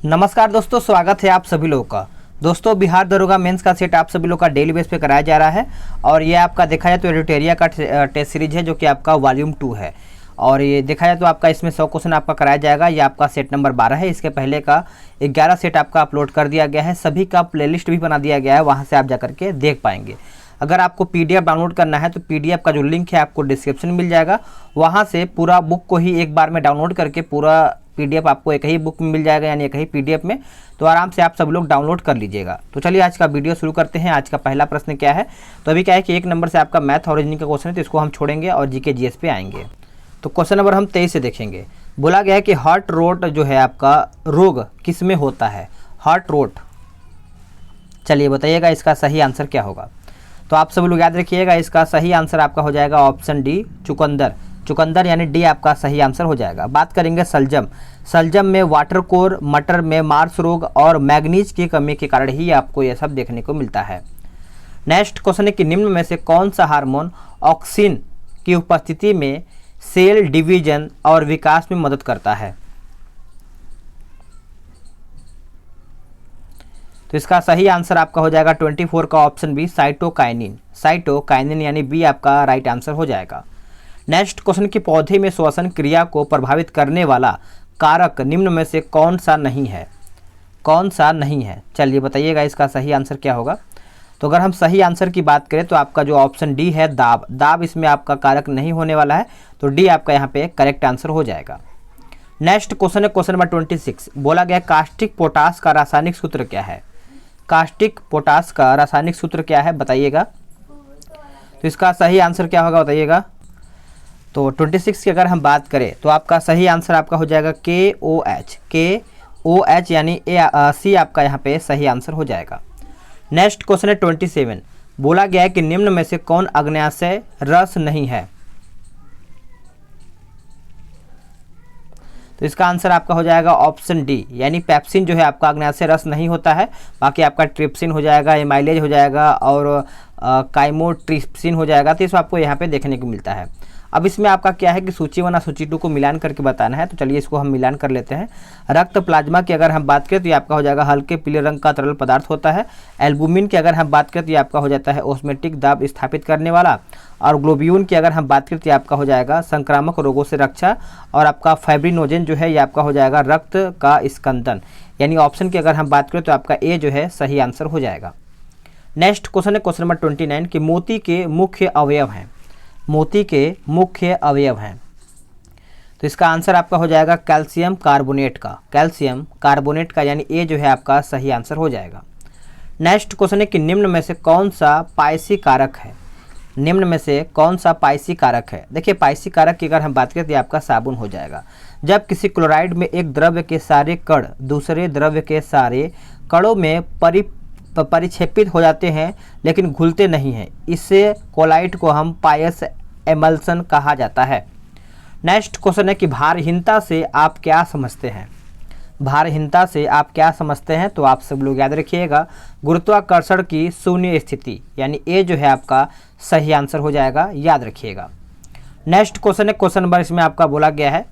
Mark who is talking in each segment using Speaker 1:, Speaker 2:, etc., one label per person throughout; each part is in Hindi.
Speaker 1: नमस्कार दोस्तों, स्वागत है आप सभी लोगों का। दोस्तों, बिहार दरोगा मेंस का सेट आप सभी लोग का डेली बेस पे कराया जा रहा है और ये आपका देखा जाए तो एडिटोरिया का टेस्ट सीरीज है जो कि आपका वॉल्यूम 2 है। और ये देखा जाए तो आपका इसमें 100 क्वेश्चन आपका कराया जाएगा। ये आपका सेट नंबर 12 है। इसके पहले का 11 सेट आपका अपलोड कर दिया गया है। सभी का प्लेलिस्ट भी बना दिया गया है, वहाँ से आप जा करके देख पाएंगे। अगर आपको पीडीएफ डाउनलोड करना है तो पीडीएफ का जो लिंक है आपको डिस्क्रिप्शन मिल जाएगा। वहाँ से पूरा बुक को ही एक बार में डाउनलोड करके पूरा पीडीएफ आपको एक ही बुक में मिल जाएगा, यानी एक ही पीडीएफ में। तो आराम से आप सब लोग डाउनलोड कर लीजिएगा। तो चलिए आज का वीडियो शुरू करते हैं। आज का पहला प्रश्न क्या है? तो अभी क्या है कि 1 नंबर से आपका मैथ और रीजनिंग का क्वेश्चन है, तो इसको हम छोड़ेंगे और जीके जीएस पे आएंगे। तो क्वेश्चन नंबर हम 23 से देखेंगे। बोला गया है कि हार्ट रोट जो है आपका रोग किस में होता है? Heart rot. चलिए बताइएगा इसका सही आंसर क्या होगा। तो आप सब लोग याद रखिएगा, इसका सही आंसर आपका हो जाएगा ऑप्शन डी, चुकंदर। चुकंदर यानी डी आपका सही आंसर हो जाएगा। बात करेंगे सलजम। सलजम में वाटर कोर, मटर में मार्स रोग और मैग्नीज की कमी के कारण ही आपको यह सब देखने को मिलता है। नेक्स्ट क्वेश्चन है कि निम्न में से कौन सा हार्मोन ऑक्सिन की उपस्थिति में सेल डिवीजन और विकास में मदद करता है? तो इसका सही आंसर आपका हो जाएगा 24 का ऑप्शन बी, साइटोकाइनिन। साइटोकाइनिन यानी बी आपका राइट आंसर हो जाएगा। नेक्स्ट क्वेश्चन की पौधे में श्वसन क्रिया को प्रभावित करने वाला कारक निम्न में से कौन सा नहीं है? कौन सा नहीं है? चलिए बताइएगा इसका सही आंसर क्या होगा। तो अगर हम सही आंसर की बात करें तो आपका जो ऑप्शन डी है, दाब। दाब इसमें आपका कारक नहीं होने वाला है, तो डी आपका यहाँ पे करेक्ट आंसर हो जाएगा। नेक्स्ट क्वेश्चन है क्वेश्चन नंबर 26। बोला गया कास्टिक पोटास का रासायनिक सूत्र क्या है? कास्टिक पोटास का रासायनिक सूत्र क्या है बताइएगा। तो इसका सही आंसर क्या होगा बताइएगा। तो 26 की अगर हम बात करें तो आपका सही आंसर आपका हो जाएगा KOH। KOH यानी सी आपका यहाँ पे सही आंसर हो जाएगा। नेक्स्ट क्वेश्चन है 27। बोला गया है कि निम्न में से कौन अग्न्याशय रस नहीं है? तो इसका आंसर आपका हो जाएगा ऑप्शन डी, यानी पेप्सिन जो है आपका अग्न्याशय रस नहीं होता है। बाकी आपका ट्रिप्सिन हो जाएगा, एमाइलेज हो जाएगा और काइमोट्रिप्सिन हो जाएगा। तो इसको आपको यहाँ पे देखने को मिलता है। अब इसमें आपका क्या है कि सूची 1 और सूची 2 को मिलान करके बताना है। तो चलिए इसको हम मिलान कर लेते हैं। रक्त प्लाज्मा की अगर हम बात करें तो ये आपका हो जाएगा हल्के पीले रंग का तरल पदार्थ होता है। एल्बुमिन की अगर हम बात करें तो ये आपका हो जाता है ऑस्मेटिक दाब स्थापित करने वाला। और ग्लोब्यून की अगर हम बात करें तो ये आपका हो जाएगा संक्रामक रोगों से रक्षा। और आपका फाइब्रिनोजेन जो है ये आपका हो जाएगा रक्त का स्कंदन। यानी ऑप्शन की अगर हम बात करें तो आपका ए जो है सही आंसर हो जाएगा। नेक्स्ट क्वेश्चन है क्वेश्चन नंबर 29 कि मोती के मुख्य अवयव हैं। मोती के मुख्य अवयव हैं। तो इसका आंसर आपका हो जाएगा कैल्शियम कार्बोनेट का। कैल्शियम कार्बोनेट का यानी ए जो है आपका सही आंसर हो जाएगा। नेक्स्ट क्वेश्चन है कि निम्न में से कौन सा पाइसी कारक है? निम्न में से कौन सा पाइसी कारक है? देखिए पाइसी कारक की अगर हम बात करें तो आपका साबुन हो जाएगा। जब किसी क्लोराइड में एक द्रव्य के सारे कण दूसरे द्रव्य के सारे कणों में परिक्षेपित हो जाते हैं लेकिन घुलते नहीं हैं, इससे कोलाइट को हम पायस एमल्सन कहा जाता है। नेक्स्ट क्वेश्चन है कि भारहीनता से आप क्या समझते हैं? भारहीनता से आप क्या समझते हैं? तो आप सब लोग याद रखिएगा गुरुत्वाकर्षण की शून्य स्थिति, यानी ए जो है आपका सही आंसर हो जाएगा, याद रखिएगा। नेक्स्ट क्वेश्चन है क्वेश्चन नंबर इसमें आपका बोला गया है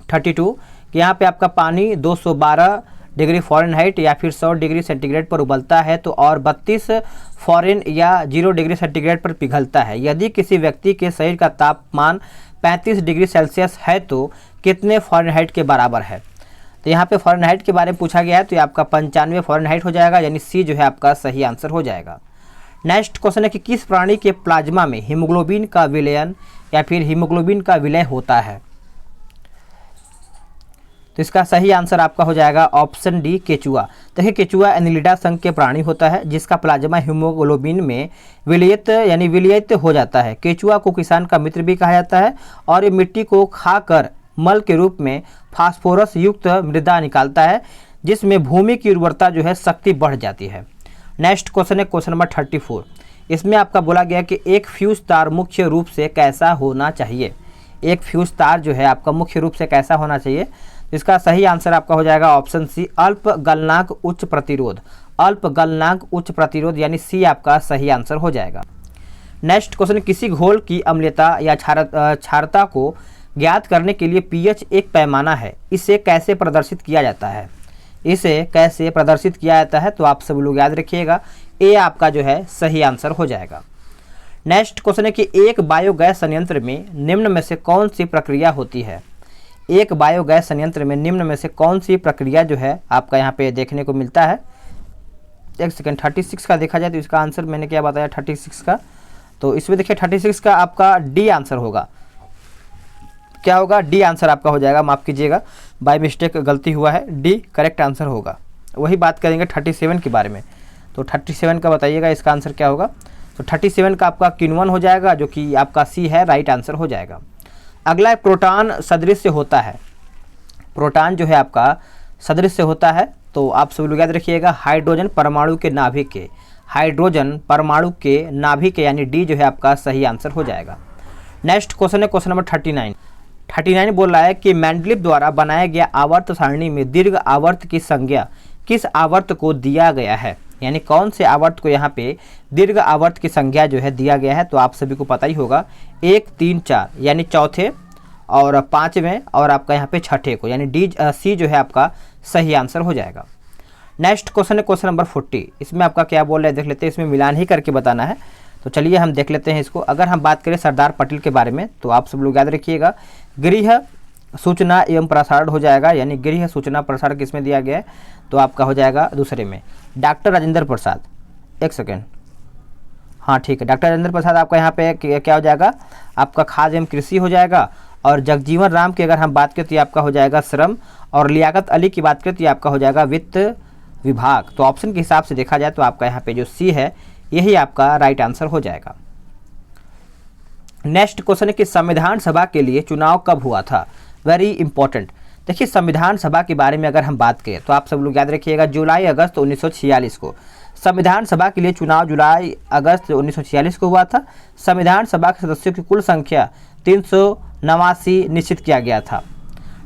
Speaker 1: 32 कि यहाँ पे आपका पानी 212 डिग्री फ़ारेनहाइट या फिर 100 डिग्री सेंटीग्रेड पर उबलता है तो और 32 फ़ारेन या 0 डिग्री सेंटीग्रेड पर पिघलता है। यदि किसी व्यक्ति के शरीर का तापमान 35 डिग्री सेल्सियस है तो कितने फ़ारेनहाइट के बराबर है? तो यहाँ पे फ़ारेनहाइट के बारे में पूछा गया है, तो ये आपका 95 फ़ारेनहाइट हो जाएगा, यानी सी जो है आपका सही आंसर हो जाएगा। नेक्स्ट क्वेश्चन है कि किस प्राणी के प्लाज्मा में हीमोग्लोबिन का विलयन या फिर हीमोग्लोबिन का विलय होता है? तो इसका सही आंसर आपका हो जाएगा ऑप्शन डी, केचुआ। देखिए केचुआ एनिलिडा संघ के प्राणी होता है जिसका प्लाज्मा हीमोग्लोबिन में विलयित यानी विलयित हो जाता है। केचुआ को किसान का मित्र भी कहा जाता है और ये मिट्टी को खाकर मल के रूप में फास्फोरस युक्त मृदा निकालता है जिसमें भूमि की उर्वरता जो है शक्ति बढ़ जाती है। नेक्स्ट क्वेश्चन है क्वेश्चन नंबर 34। इसमें आपका बोला गया कि एक फ्यूज तार मुख्य रूप से कैसा होना चाहिए? एक फ्यूज तार जो है आपका मुख्य रूप से कैसा होना चाहिए? इसका सही आंसर आपका हो जाएगा ऑप्शन सी, अल्प गलनांक उच्च प्रतिरोध। अल्प गलनांक उच्च प्रतिरोध यानी सी आपका सही आंसर हो जाएगा। नेक्स्ट क्वेश्चन, किसी घोल की अम्लता या क्षारता को ज्ञात करने के लिए पीएच एक पैमाना है, इसे कैसे प्रदर्शित किया जाता है? इसे कैसे प्रदर्शित किया जाता है, तो आप सब लोग याद रखिएगा ए आपका जो है सही आंसर हो जाएगा। नेक्स्ट क्वेश्चन है कि एक बायोगैस संयंत्र में निम्न में से कौन सी प्रक्रिया होती है। एक बायोगैस संयंत्र में निम्न में से कौन सी प्रक्रिया जो है आपका यहाँ पे देखने को मिलता है। एक सेकेंड, 36 का देखा जाए तो इसका आंसर मैंने क्या बताया 36 का, तो इसमें देखिए 36 का आपका डी आंसर होगा। क्या होगा, डी आंसर आपका हो जाएगा, माफ़ कीजिएगा बाय मिस्टेक गलती हुआ है, डी करेक्ट आंसर होगा। वही बात करेंगे 37 के बारे में, तो 37 का बताइएगा इसका आंसर क्या होगा। तो 37 का आपका किण्वन हो जाएगा, जो कि आपका सी है, राइट आंसर हो जाएगा। अगला प्रोटॉन सदृश्य होता है। प्रोटॉन जो है आपका सदृश्य होता है, तो आप सब लोग याद रखिएगा हाइड्रोजन परमाणु के नाभिक के, हाइड्रोजन परमाणु के नाभिक यानी डी जो है आपका सही आंसर हो जाएगा। नेक्स्ट क्वेश्चन है क्वेश्चन नंबर 39 बोल रहा है कि मेंडलीव द्वारा बनाया गया आवर्त सारणी में दीर्घ आवर्त की संज्ञा किस आवर्त को दिया गया है, यानी कौन से आवर्त को यहाँ पे दीर्घ आवर्त की संज्ञा जो है दिया गया है। तो आप सभी को पता ही होगा 1, 3, 4 यानी चौथे और पाँचवें और आपका यहाँ पे छठे को, यानी डी सी जो है आपका सही आंसर हो जाएगा। नेक्स्ट क्वेश्चन है क्वेश्चन नंबर 40। इसमें आपका क्या बोल रहे हैं देख लेते हैं, इसमें मिलान ही करके बताना है, तो चलिए हम देख लेते हैं इसको। अगर हम बात करें सरदार पटेल के बारे में, तो आप सब लोग याद रखिएगा गृह सूचना एवं प्रसारण हो जाएगा, यानी गृह सूचना प्रसारण किसमें दिया गया है, तो आपका हो जाएगा दूसरे में। डॉक्टर राजेंद्र प्रसाद, एक सेकेंड, हाँ ठीक है, डॉक्टर राजेंद्र प्रसाद आपका यहाँ पे क्या हो जाएगा, आपका खाद्य एवं कृषि हो जाएगा। और जगजीवन राम की अगर हम बात करें तो ये आपका हो जाएगा श्रम, और लियाकत अली की बात करें तो ये आपका हो जाएगा वित्त विभाग। तो ऑप्शन के हिसाब से देखा जाए तो आपका यहाँ पे जो सी है यही आपका राइट आंसर हो जाएगा। नेक्स्ट क्वेश्चन है कि संविधान सभा के लिए चुनाव कब हुआ था, वेरी इंपॉर्टेंट। देखिए संविधान सभा के बारे में अगर हम बात करें तो आप सब लोग याद रखिएगा जुलाई अगस्त 1946 को संविधान सभा के लिए चुनाव जुलाई अगस्त 1946 को हुआ था। संविधान सभा के सदस्यों की कुल संख्या 389 निश्चित किया गया था।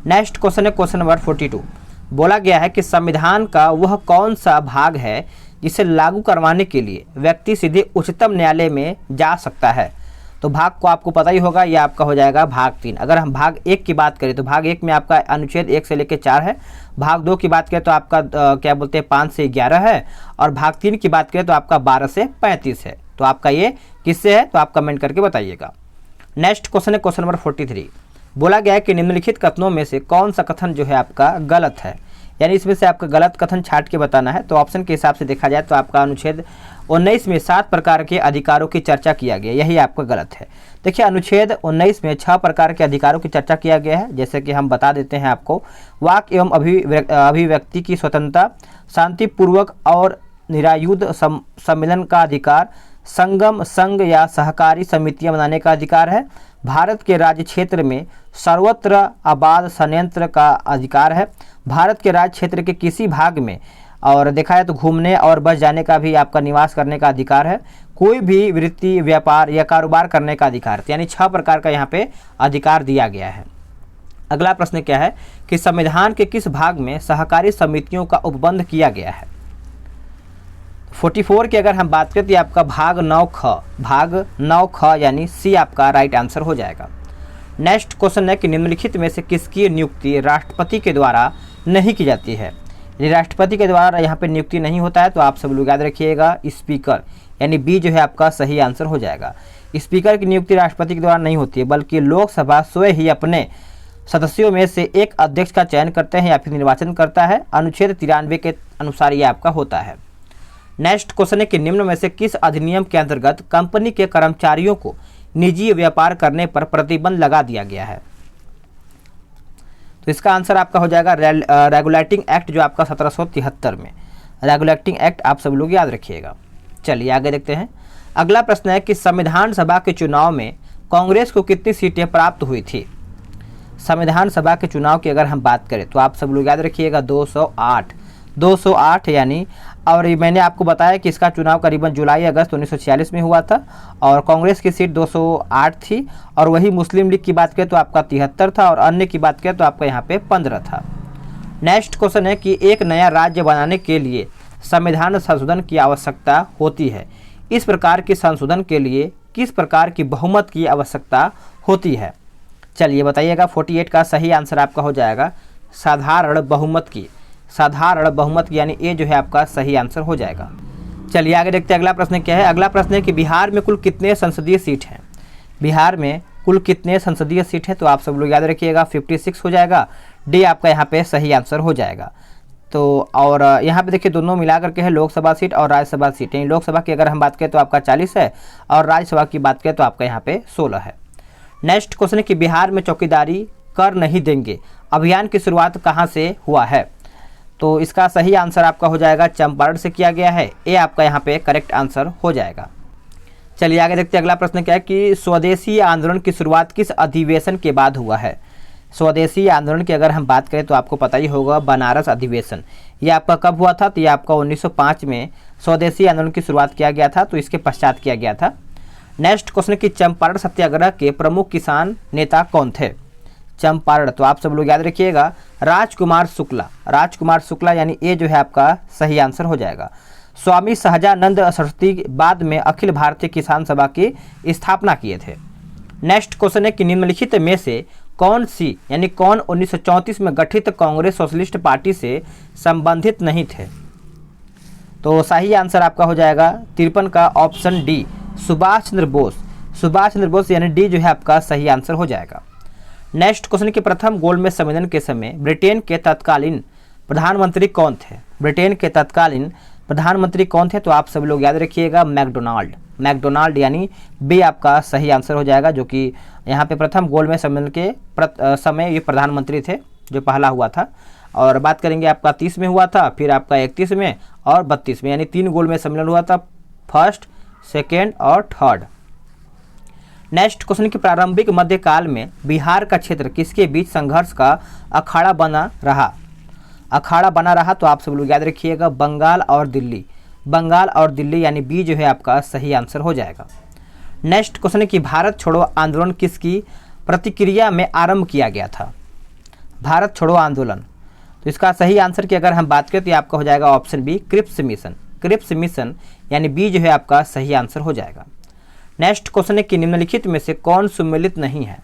Speaker 1: नेक्स्ट क्वेश्चन है क्वेश्चन नंबर 42। बोला गया है कि संविधान का वह कौन सा भाग है जिसे लागू करवाने के लिए व्यक्ति सीधे उच्चतम न्यायालय में जा सकता है। तो भाग को आपको पता ही होगा, ये आपका हो जाएगा भाग 3। अगर हम भाग 1 की बात करें तो भाग 1 में आपका अनुच्छेद 1 से लेकर 4 है। भाग 2 की बात करें तो आपका क्या बोलते हैं 5 से 11 है। और भाग 3 की बात करें तो आपका 12 से 35 है। तो आपका ये किससे है, तो आप कमेंट करके बताइएगा। नेक्स्ट क्वेश्चन है क्वेश्चन नंबर 43। बोला गया है कि निम्नलिखित कथनों में से कौन सा कथन जो है आपका गलत है, यानी इसमें से आपका गलत कथन छाट के बताना है। तो ऑप्शन के हिसाब से देखा जाए तो आपका अनुच्छेद 19 में 7 प्रकार के अधिकारों की चर्चा किया गया, यही आपका गलत है। देखिए अनुच्छेद 19 में 6 प्रकार के अधिकारों की चर्चा किया गया है, जैसे कि हम बता देते हैं आपको। वाक एवं अभिव्यक्ति की स्वतंत्रता, शांतिपूर्वक और निरायुध सम्मेलन का अधिकार, संगम संघ या सहकारी समितियां बनाने का अधिकार है, भारत के राज्य क्षेत्र में सर्वत्र आबाद संयंत्र का अधिकार है, भारत के राज्य क्षेत्र के किसी भाग में और देखा है तो घूमने और बस जाने का भी आपका निवास करने का अधिकार है, कोई भी वृत्ति व्यापार या कारोबार करने का अधिकार, यानी 6 प्रकार का यहाँ पे अधिकार दिया गया है। अगला प्रश्न क्या है कि संविधान के किस भाग में सहकारी समितियों का उपबंध किया गया है। 44 की अगर हम बात करें तो आपका भाग 9 ख यानी सी आपका राइट आंसर हो जाएगा। नेक्स्ट क्वेश्चन है कि निम्नलिखित में से किसकी नियुक्ति राष्ट्रपति के द्वारा नहीं की जाती है। यदि राष्ट्रपति के द्वारा यहाँ पे नियुक्ति नहीं होता है तो आप सब लोग याद रखिएगा स्पीकर, यानी बी जो है आपका सही आंसर हो जाएगा। स्पीकर की नियुक्ति राष्ट्रपति के द्वारा नहीं होती है, बल्कि लोकसभा स्वयं ही अपने सदस्यों में से एक अध्यक्ष का चयन करते हैं या फिर निर्वाचन करता है। अनुच्छेद 93 के अनुसार ये आपका होता है। नेक्स्ट क्वेश्चन है कि निम्न में से किस अधिनियम के अंतर्गत कंपनी के कर्मचारियों को निजी व्यापार करने पर प्रतिबंध लगा दिया गया है। तो इसका आंसर आपका हो जाएगा रेगुलेटिंग एक्ट, जो आपका 1773 में रेगुलेटिंग एक्ट आप सब लोग याद रखिएगा। चलिए आगे देखते हैं। अगला प्रश्न है कि संविधान सभा के चुनाव में कांग्रेस को कितनी सीटें प्राप्त हुई थी। संविधान सभा के चुनाव की अगर हम बात करें तो आप सब लोग याद रखिएगा 208 यानी, और मैंने आपको बताया कि इसका चुनाव करीबन जुलाई अगस्त 1946 में हुआ था और कांग्रेस की सीट 208 थी। और वही मुस्लिम लीग की बात करें तो आपका 73 था और अन्य की बात करें तो आपका यहाँ पे 15 था। नेक्स्ट क्वेश्चन है कि एक नया राज्य बनाने के लिए संविधान संशोधन की आवश्यकता होती है। इस प्रकार के संशोधन के लिए किस प्रकार की बहुमत की आवश्यकता होती है। चलिए बताइएगा। 48 का सही आंसर आपका हो जाएगा साधारण बहुमत की। साधारण बहुमत यानी ए जो है आपका सही आंसर हो जाएगा। चलिए आगे देखते हैं अगला प्रश्न क्या है। अगला प्रश्न है कि बिहार में कुल कितने संसदीय सीट हैं। बिहार में कुल कितने संसदीय सीट है, तो आप सब लोग याद रखिएगा 56 हो जाएगा। डी आपका यहाँ पे सही आंसर हो जाएगा। तो और यहाँ पे देखिए दोनों मिला करके है लोकसभा सीट और राज्यसभा सीट। यानी लोकसभा की अगर हम बात करें तो आपका 40 है और राज्यसभा की बात करें तो आपका यहाँ पे 16 है। नेक्स्ट क्वेश्चन है कि बिहार में चौकीदारी कर नहीं देंगे अभियान की शुरुआत कहाँ से हुआ है। तो इसका सही आंसर आपका हो जाएगा चंपारण से किया गया है। ए आपका यहाँ पे करेक्ट आंसर हो जाएगा। चलिए आगे देखते हैं अगला प्रश्न क्या है कि स्वदेशी आंदोलन की शुरुआत किस अधिवेशन के बाद हुआ है। स्वदेशी आंदोलन की अगर हम बात करें तो आपको पता ही होगा बनारस अधिवेशन। ये आपका कब हुआ था, तो ये आपका 1905 में स्वदेशी आंदोलन की शुरुआत किया गया था, तो इसके पश्चात किया गया था। नेक्स्ट क्वेश्चन कि चंपारण सत्याग्रह के प्रमुख किसान नेता कौन थे। चंपारण, तो आप सब लोग याद रखिएगा राजकुमार शुक्ला। राजकुमार शुक्ला यानी ए जो है आपका सही आंसर हो जाएगा। स्वामी सहजानंद सरस्वती बाद में अखिल भारतीय किसान सभा की स्थापना किए थे। नेक्स्ट क्वेश्चन है कि निम्नलिखित में से कौन सी यानी कौन 1934 में गठित कांग्रेस सोशलिस्ट पार्टी से संबंधित नहीं थे। तो सही आंसर आपका हो जाएगा 53 का ऑप्शन डी सुभाष चंद्र बोस। सुभाष चंद्र बोस यानी डी जो है आपका सही आंसर हो जाएगा। नेक्स्ट क्वेश्चन के प्रथम गोलमेज सम्मेलन के समय ब्रिटेन के तत्कालीन प्रधानमंत्री कौन थे। ब्रिटेन के तत्कालीन प्रधानमंत्री कौन थे, तो आप सभी लोग याद रखिएगा मैकडोनाल्ड। मैकडोनाल्ड यानी बी आपका सही आंसर हो जाएगा, जो कि यहाँ पे प्रथम गोलमेज सम्मेलन के समय ये प्रधानमंत्री थे जो पहला हुआ था। और बात करेंगे आपका 30 में हुआ था, फिर आपका 31 में और 32 में, यानी 3 गोलमेज सम्मेलन हुआ था, फर्स्ट, सेकेंड और थर्ड। नेक्स्ट क्वेश्चन की प्रारंभिक मध्यकाल में बिहार का क्षेत्र किसके बीच संघर्ष का अखाड़ा बना रहा। अखाड़ा बना रहा, तो आप सब लोग याद रखिएगा बंगाल और दिल्ली। बंगाल और दिल्ली यानी बी जो है आपका सही आंसर हो जाएगा। नेक्स्ट क्वेश्चन है कि भारत छोड़ो आंदोलन किसकी प्रतिक्रिया में आरंभ किया गया था। भारत छोड़ो आंदोलन, तो इसका सही आंसर की अगर हम बात करें तो ये आपका हो जाएगा option B Cripps Mission. Cripps Mission यानी बी जो है आपका सही आंसर हो जाएगा। नेक्स्ट क्वेश्चन है कि निम्नलिखित में से कौन सुमेलित नहीं है।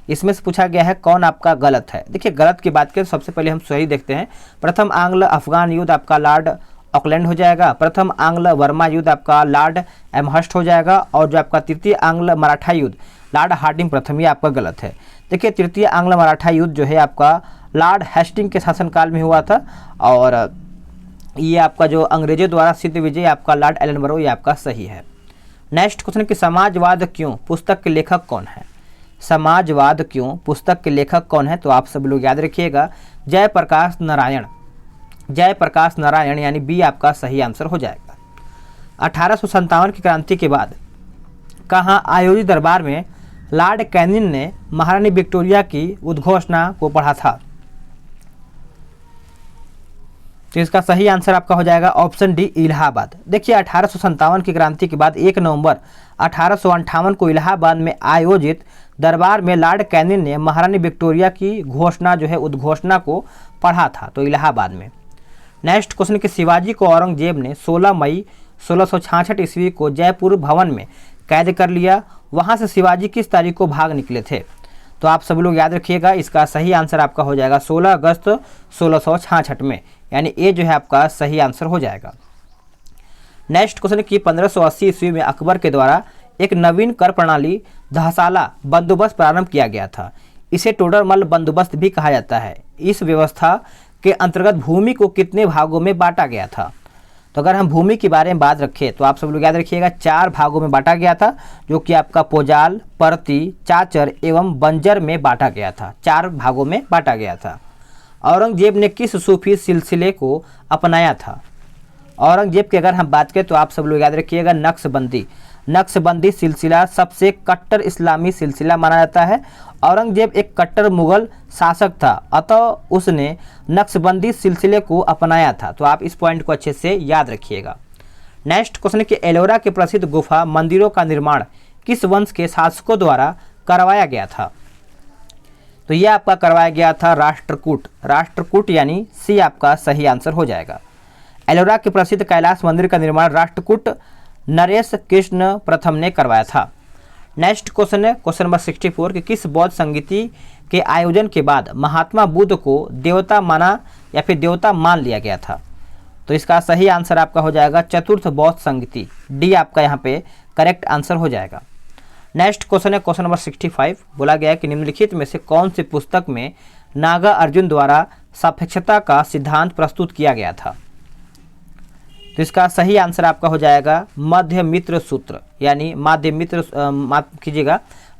Speaker 1: इसमें से पूछा गया है कौन आपका गलत है। देखिए गलत की बात करें सबसे पहले हम सही देखते हैं। प्रथम आंग्ल अफगान युद्ध आपका लॉर्ड ऑकलैंड हो जाएगा। प्रथम आंग्ल वर्मा युद्ध आपका लॉर्ड एमहर्स्ट हो जाएगा। और जो आपका तृतीय आंग्ल मराठा युद्ध लॉर्ड हार्डिंग प्रथम, ये आपका गलत है। देखिए तृतीय आंग्ल मराठा युद्ध जो है आपका लॉर्ड हेस्टिंग के शासनकाल में हुआ था। और ये आपका जो अंग्रेजों द्वारा सिद्ध विजय आपका लॉर्ड एलनबरो, ये आपका सही है। नेक्स्ट क्वेश्चन कि समाजवाद क्यों पुस्तक के लेखक कौन है। समाजवाद क्यों पुस्तक के लेखक कौन है, तो आप सब लोग याद रखिएगा जयप्रकाश नारायण। जयप्रकाश नारायण यानी बी आपका सही आंसर हो जाएगा। 1857 की क्रांति के बाद कहाँ आयोजित दरबार में लॉर्ड कैनिंग ने महारानी विक्टोरिया की उद्घोषणा को पढ़ा था। तो इसका सही आंसर आपका हो जाएगा ऑप्शन डी इलाहाबाद। देखिए 1857 की क्रांति के बाद 1 नवंबर 1858 को इलाहाबाद में आयोजित दरबार में लॉर्ड कैनिंग ने महारानी विक्टोरिया की घोषणा जो है उद्घोषणा को पढ़ा था, तो इलाहाबाद में। नेक्स्ट क्वेश्चन कि शिवाजी को औरंगजेब ने 16 मई 1666 ईस्वी को जयपुर भवन में कैद कर लिया। वहां से शिवाजी किस तारीख को भाग निकले थे, तो आप सभी लोग याद रखिएगा इसका सही आंसर आपका हो जाएगा 16 अगस्त 1666 में, यानी ए जो है आपका सही आंसर हो जाएगा। नेक्स्ट क्वेश्चन कि 1580 ईस्वी में अकबर के द्वारा एक नवीन कर प्रणाली दहसाला बंदोबस्त प्रारंभ किया गया था। इसे टोडरमल बंदोबस्त भी कहा जाता है। इस व्यवस्था के अंतर्गत भूमि को कितने भागों में बांटा गया था, तो अगर हम भूमि के बारे में बात रखें तो आप सब लोग याद रखिएगा 4 भागों में बांटा गया था, जो कि आपका पोजाल, परती, चाचर एवं बंजर में बांटा गया था। 4 भागों में बांटा गया था। औरंगजेब ने किस सूफी सिलसिले को अपनाया था। औरंगजेब की अगर हम बात करें तो आप सब लोग याद रखिएगा नक्शबंदी। नक्शबंदी सिलसिला सबसे कट्टर इस्लामी सिलसिला माना जाता है। औरंगजेब एक कट्टर मुगल शासक था, अतः उसने नक्शबंदी सिलसिले को अपनाया था। तो आप इस पॉइंट को अच्छे से याद रखिएगा। नेक्स्ट क्वेश्चन कि एलोरा के प्रसिद्ध गुफा मंदिरों का निर्माण किस वंश के शासकों द्वारा करवाया गया था, तो यह आपका करवाया गया था राष्ट्रकूट। राष्ट्रकूट यानी सी आपका सही आंसर हो जाएगा। एलोरा के प्रसिद्ध कैलाश मंदिर का निर्माण राष्ट्रकूट नरेश कृष्ण प्रथम ने करवाया था। नेक्स्ट क्वेश्चन है क्वेश्चन नंबर 64 कि किस बौद्ध संगीति के आयोजन के बाद महात्मा बुद्ध को देवता माना या फिर देवता मान लिया गया था। तो इसका सही आंसर आपका हो जाएगा चतुर्थ बौद्ध संगति, डी आपका यहाँ पे करेक्ट आंसर हो जाएगा। नेक्स्ट क्वेश्चन है क्वेश्चन नंबर 65। बोला गया है कि निम्नलिखित में से कौन सी पुस्तक में नागार्जुन द्वारा सापेक्षता का सिद्धांत प्रस्तुत किया गया था। तो इसका सही आंसर आपका हो जाएगा माध्यमित्र सूत्र, यानी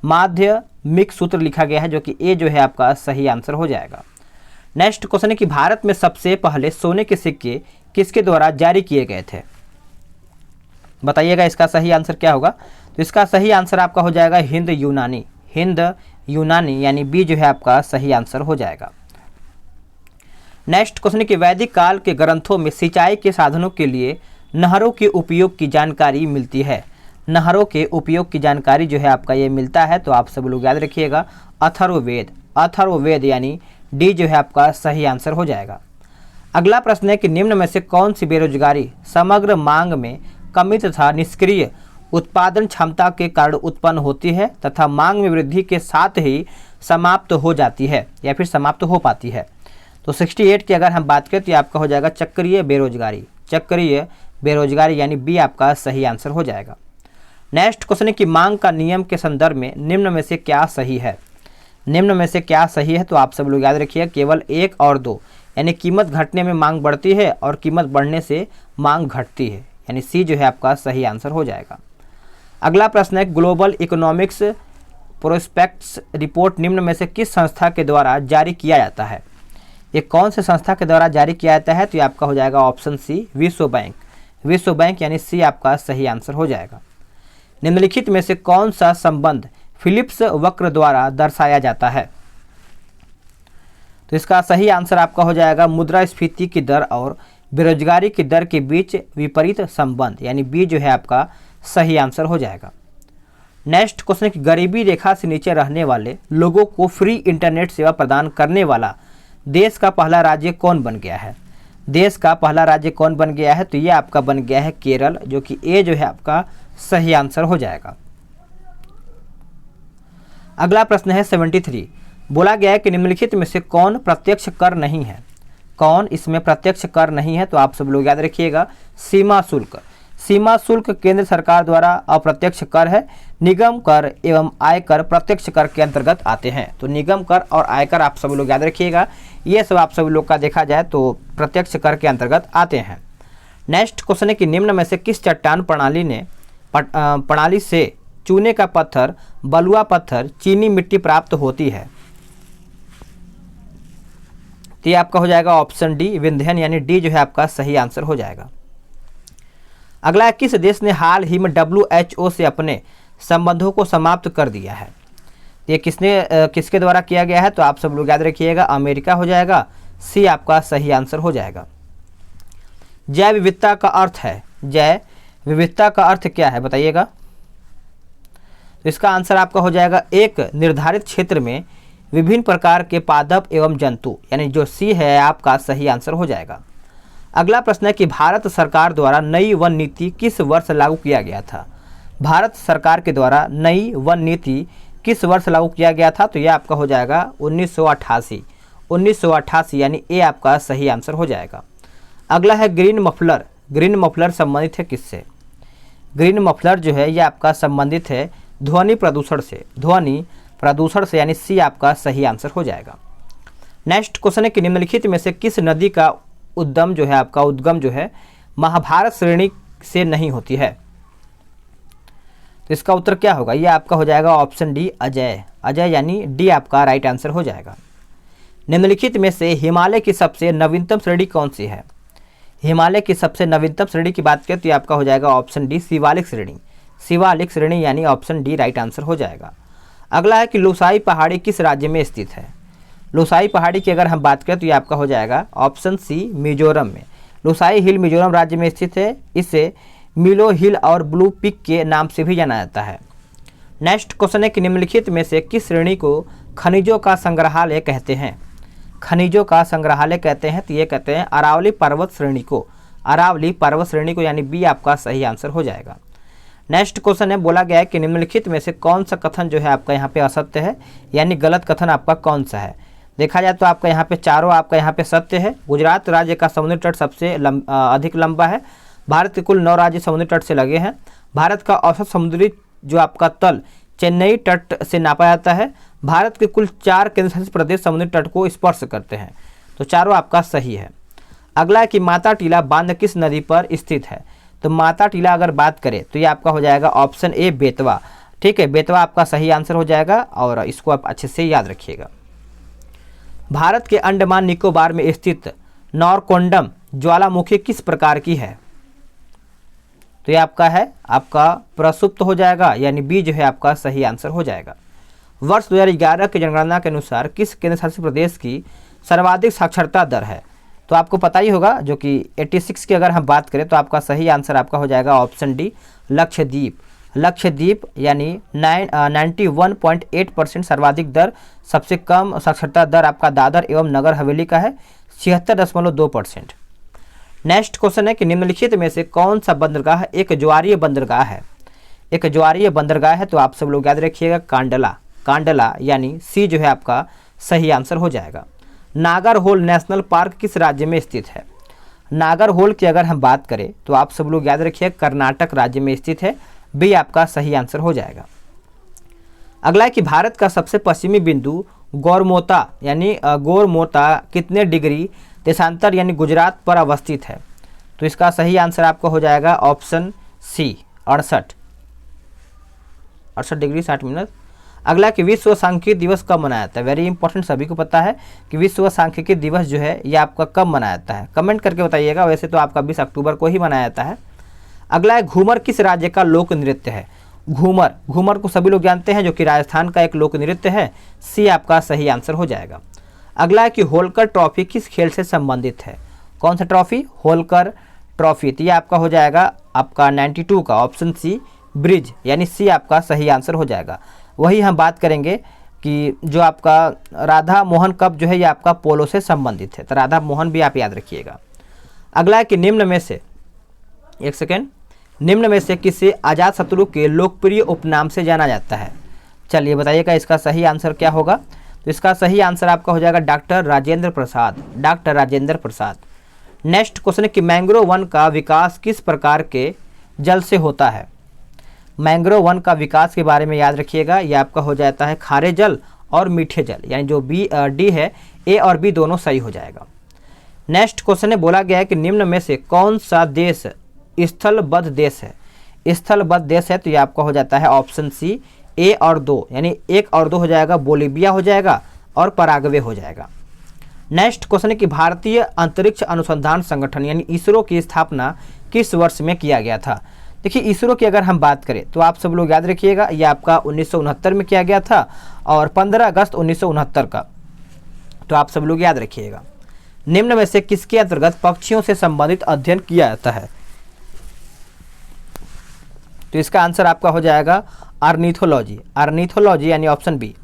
Speaker 1: माध्यमिक सूत्र लिखा गया है, जो कि ए जो है आपका सही आंसर हो जाएगा। नेक्स्ट क्वेश्चन है कि भारत में सबसे पहले सोने के सिक्के किसके द्वारा जारी किए गए थे। बताइएगा इसका सही आंसर क्या होगा। तो इसका सही आंसर आपका हो जाएगा हिंद यूनानी, यानी बी जो है आपका सही आंसर हो जाएगा। नेक्स्ट क्वेश्चन कि वैदिक काल के ग्रंथों में सिंचाई के साधनों के लिए नहरों के उपयोग की जानकारी मिलती है। नहरों के उपयोग की जानकारी जो है आपका ये मिलता है, तो आप सब लोग याद रखिएगा अथर्ववेद, यानी डी जो है आपका सही आंसर हो जाएगा। अगला प्रश्न है कि निम्न में से कौन सी बेरोजगारी समग्र मांग में कमी तथा निष्क्रिय उत्पादन क्षमता के कारण उत्पन्न होती है तथा मांग में वृद्धि के साथ ही समाप्त हो जाती है या फिर समाप्त हो पाती है। तो 68 की अगर हम बात करें तो ये आपका हो जाएगा चक्रीय बेरोजगारी, यानी बी आपका सही आंसर हो जाएगा। नेक्स्ट क्वेश्चन है कि मांग का नियम के संदर्भ में निम्न में से क्या सही है। तो आप सब लोग याद रखिए केवल 1 और 2, यानी कीमत घटने में मांग बढ़ती है और कीमत बढ़ने से मांग घटती है, यानी सी जो है आपका सही आंसर हो जाएगा। अगला प्रश्न है ग्लोबल इकोनॉमिक्स प्रोस्पेक्ट्स रिपोर्ट निम्न में से किस संस्था के द्वारा जारी किया जाता है। ये कौन से संस्था के द्वारा जारी किया जाता है। तो ये आपका हो जाएगा ऑप्शन सी विश्व बैंक, यानी सी आपका सही आंसर हो जाएगा। निम्नलिखित में से कौन सा संबंध फिलिप्स वक्र द्वारा दर्शाया जाता है। तो इसका सही आंसर आपका हो जाएगा मुद्रास्फीति की दर और बेरोजगारी की दर के बीच विपरीत संबंध, यानी बी जो है आपका सही आंसर हो जाएगा। नेक्स्ट क्वेश्चन कि गरीबी रेखा से नीचे रहने वाले लोगों को फ्री इंटरनेट सेवा प्रदान करने वाला देश का पहला राज्य कौन बन गया है। तो ये आपका बन गया है केरल, जो कि ए जो है आपका सही आंसर हो जाएगा। अगला प्रश्न है 73। बोला गया है कि निम्नलिखित में से कौन प्रत्यक्ष कर नहीं है। तो आप सब लोग याद रखिएगा सीमा शुल्क केंद्र सरकार द्वारा अप्रत्यक्ष कर है। निगम कर एवं आयकर प्रत्यक्ष कर के अंतर्गत आते हैं। तो निगम कर और आयकर आप सब लोग याद रखिएगा, ये सब आप सब लोग का देखा जाए तो प्रत्यक्ष कर के अंतर्गत आते हैं। नेक्स्ट क्वेश्चन है कि निम्न में से किस चट्टान प्रणाली से चूने का पत्थर, बलुआ पत्थर, चीनी मिट्टी प्राप्त होती है। तो ये आपका हो जाएगा ऑप्शन डी विंध्यन, यानी डी जो है आपका सही आंसर हो जाएगा। अगला है किस देश ने हाल ही में WHO से अपने संबंधों को समाप्त कर दिया है। ये किसके द्वारा किया गया है। तो आप सब लोग याद रखिएगा अमेरिका हो जाएगा, सी आपका सही आंसर हो जाएगा। जैव विविधता का अर्थ क्या है बताइएगा। तो इसका आंसर आपका हो जाएगा एक निर्धारित क्षेत्र में विभिन्न प्रकार के पादप एवं जंतु, यानी जो सी है आपका सही आंसर हो जाएगा। अगला प्रश्न है कि भारत सरकार द्वारा नई वन नीति किस वर्ष लागू किया गया था। भारत सरकार के द्वारा नई वन नीति किस वर्ष लागू किया गया था। तो यह आपका हो जाएगा 1988, यानी ए आपका सही आंसर हो जाएगा। अगला है ग्रीन मफलर संबंधित है किससे। ग्रीन मफलर जो है यह आपका संबंधित है ध्वनि प्रदूषण से, यानी सी आपका सही आंसर हो जाएगा। नेक्स्ट क्वेश्चन है कि निम्नलिखित में से किस नदी का उद्गम जो है महाभारत श्रेणी से नहीं होती है। तो इसका उत्तर क्या होगा। यह आपका हो जाएगा ऑप्शन डी अजय, यानी डी आपका राइट आंसर हो जाएगा। निम्नलिखित में से हिमालय की सबसे नवीनतम श्रेणी कौन सी है। हिमालय की सबसे नवीनतम श्रेणी की बात करें तो यह आपका हो जाएगा ऑप्शन डी शिवालिक श्रेणी, यानी ऑप्शन डी राइट आंसर हो जाएगा। अगला है कि लोसाई पहाड़ी किस राज्य में स्थित है। लोसाई पहाड़ी की अगर हम बात करें तो ये आपका हो जाएगा ऑप्शन सी मिजोरम में। लोसाई हिल मिजोरम राज्य में स्थित है। इसे मिलो हिल और ब्लू पिक के नाम से भी जाना जाता है। नेक्स्ट क्वेश्चन है कि निम्नलिखित में से किस श्रेणी को खनिजों का संग्रहालय कहते हैं। तो ये कहते हैं अरावली पर्वत श्रेणी को, यानी बी आपका सही आंसर हो जाएगा। नेक्स्ट क्वेश्चन है बोला गया है कि निम्नलिखित में से कौन सा कथन जो है आपका यहाँ पे असत्य है, यानी गलत कथन आपका कौन सा है। देखा जाए तो आपका यहाँ पे चारों आपका यहाँ पे सत्य है। गुजरात राज्य का समुद्री तट सबसे अधिक लंबा है। भारत के कुल 9 राज्य समुद्री तट से लगे हैं। भारत का औसत समुद्री जो आपका तल चेन्नई तट से नापा जाता है। भारत के कुल 4 केंद्रशासित प्रदेश समुद्री तट को स्पर्श करते हैं। तो चारों आपका सही है। अगला है कि माता टीला बांध किस नदी पर स्थित है। तो माता टीला अगर बात करें तो ये आपका हो जाएगा ऑप्शन ए बेतवा। ठीक है, बेतवा आपका सही आंसर हो जाएगा और इसको आप अच्छे से याद रखिएगा। भारत के अंडमान निकोबार में स्थित नौरकोंडम ज्वालामुखी किस प्रकार की है। तो ये आपका है आपका प्रसुप्त हो जाएगा, यानी बी जो है आपका सही आंसर हो जाएगा। वर्ष 2011 की जनगणना के अनुसार किस केंद्र शासित प्रदेश की सर्वाधिक साक्षरता दर है। तो आपको पता ही होगा, जो कि 86 की अगर हम बात करें तो आपका सही आंसर आपका हो जाएगा ऑप्शन डी लक्षद्वीप। लक्षद्वीप यानी 91.8% सर्वाधिक दर। सबसे कम साक्षरता दर आपका दादर एवं नगर हवेली का है 76.2%। नेक्स्ट क्वेश्चन है कि निम्नलिखित में से कौन सा बंदरगाह एक ज्वारीय बंदरगाह है। एक ज्वारीय बंदरगाह है तो आप सब लोग याद रखिएगा कांडला। कांडला यानी सी जो है आपका सही आंसर हो जाएगा। नागरहोल नेशनल पार्क किस राज्य में स्थित है। नागरहोल की अगर हम बात करें तो आप सब लोग याद रखिए कर्नाटक राज्य में स्थित है। बी आपका सही आंसर हो जाएगा। अगला है कि भारत का सबसे पश्चिमी बिंदु गौरमोता यानी गौरमोता कितने डिग्री देशांतर यानी गुजरात पर अवस्थित है। तो इसका सही आंसर आपका हो जाएगा ऑप्शन सी 68 डिग्री 60 मिनट। अगला कि विश्व सांख्यिकी दिवस कब मनाया जाता है। वेरी इंपॉर्टेंट, सभी को पता है कि विश्व सांख्यिकी दिवस जो है ये आपका कब मनाया जाता है। कमेंट करके बताइएगा। वैसे तो आपका 20 अक्टूबर को ही मनाया जाता है। अगला है घूमर किस राज्य का लोक नृत्य है। घूमर, घूमर को सभी लोग जानते हैं जो कि राजस्थान का एक लोक नृत्य है। सी आपका सही आंसर हो जाएगा। अगला है कि होलकर ट्रॉफी किस खेल से संबंधित है। कौन सा ट्रॉफी। होलकर ट्रॉफी। तो ये आपका हो जाएगा आपका 92 का ऑप्शन सी ब्रिज, यानी सी आपका सही आंसर हो जाएगा। वही हम बात करेंगे कि जो आपका राधा मोहन कप जो है ये आपका पोलो से संबंधित है। तो राधा मोहन भी आप याद रखिएगा। अगला है कि निम्न में से निम्न में से किसे अजातशत्रु के लोकप्रिय उपनाम से जाना जाता है। चलिए बताइएगा इसका सही आंसर क्या होगा। तो इसका सही आंसर आपका हो जाएगा doctor Rajendra Prasad. Doctor Rajendra Prasad. Next question है कि मैंग्रोव वन का विकास किस प्रकार के जल से होता है। मैंग्रोव वन का विकास के बारे में याद रखिएगा। यह आपका हो जाता है खारे जल और मीठे जल, यानी जो डी है ए और बी दोनों सही हो जाएगा। नेक्स्ट क्वेश्चन में बोला गया है कि निम्न में से कौन सा देश स्थलबद्ध देश है। स्थलबद्ध देश है तो ये आपका हो जाता है ऑप्शन सी ए और 2, यानी 1 और 2 हो जाएगा। बोलीविया हो जाएगा और पराग्वे हो जाएगा। नेक्स्ट क्वेश्चन है कि भारतीय अंतरिक्ष अनुसंधान संगठन यानी इसरो की स्थापना किस वर्ष में किया गया था। देखिए इसरो की अगर हम बात करें तो आप सब लोग याद रखिएगा ये आपका 1969 में किया गया था और 15 अगस्त 1969 का। तो आप सब लोग याद रखिएगा। निम्न में से किसके अंतर्गत पक्षियों से संबंधित अध्ययन किया जाता है। तो इसका आंसर आपका हो जाएगा ऑर्निथोलॉजी। ऑर्निथोलॉजी यानी ऑप्शन बी।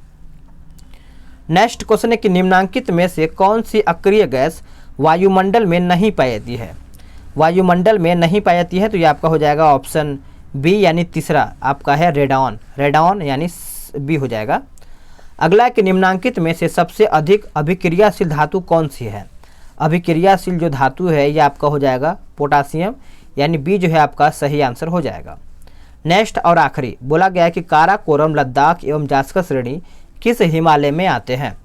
Speaker 1: नेक्स्ट क्वेश्चन है कि निम्नांकित में से कौन सी अक्रिय गैस वायुमंडल में नहीं पाई जाती है। वायुमंडल में नहीं पाई जाती है तो ये आपका हो जाएगा ऑप्शन बी, यानी तीसरा आपका है रेडॉन। रेडॉन यानी बी हो जाएगा। अगला कि निम्नांकित में से सबसे अधिक अभिक्रियाशील धातु कौन सी है। अभिक्रियाशील जो धातु है ये आपका हो जाएगा पोटासियम, यानी बी जो है आपका सही आंसर हो जाएगा। नेक्स्ट और आखिरी बोला गया है कि काराकोरम, लद्दाख एवं जास्कर श्रेणी किस हिमालय में आते हैं।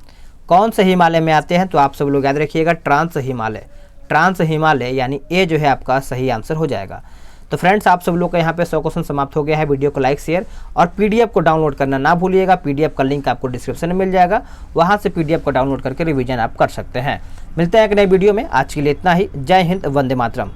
Speaker 1: कौन से हिमालय में आते हैं तो आप सब लोग याद रखिएगा ट्रांस हिमालय। ट्रांस हिमालय यानी ए जो है आपका सही आंसर हो जाएगा। तो फ्रेंड्स आप सब लोग का यहाँ पे 100 क्वेश्चन समाप्त हो गया है। वीडियो को लाइक शेयर और पीडीएफ को डाउनलोड करना ना भूलिएगा। पीडीएफ का लिंक आपको डिस्क्रिप्शन में मिल जाएगा, वहाँ से पीडीएफ को डाउनलोड करके रिवीजन आप कर सकते हैं। मिलते हैं एक नई वीडियो में। आज के लिए इतना ही। जय हिंद, वंदे मातरम।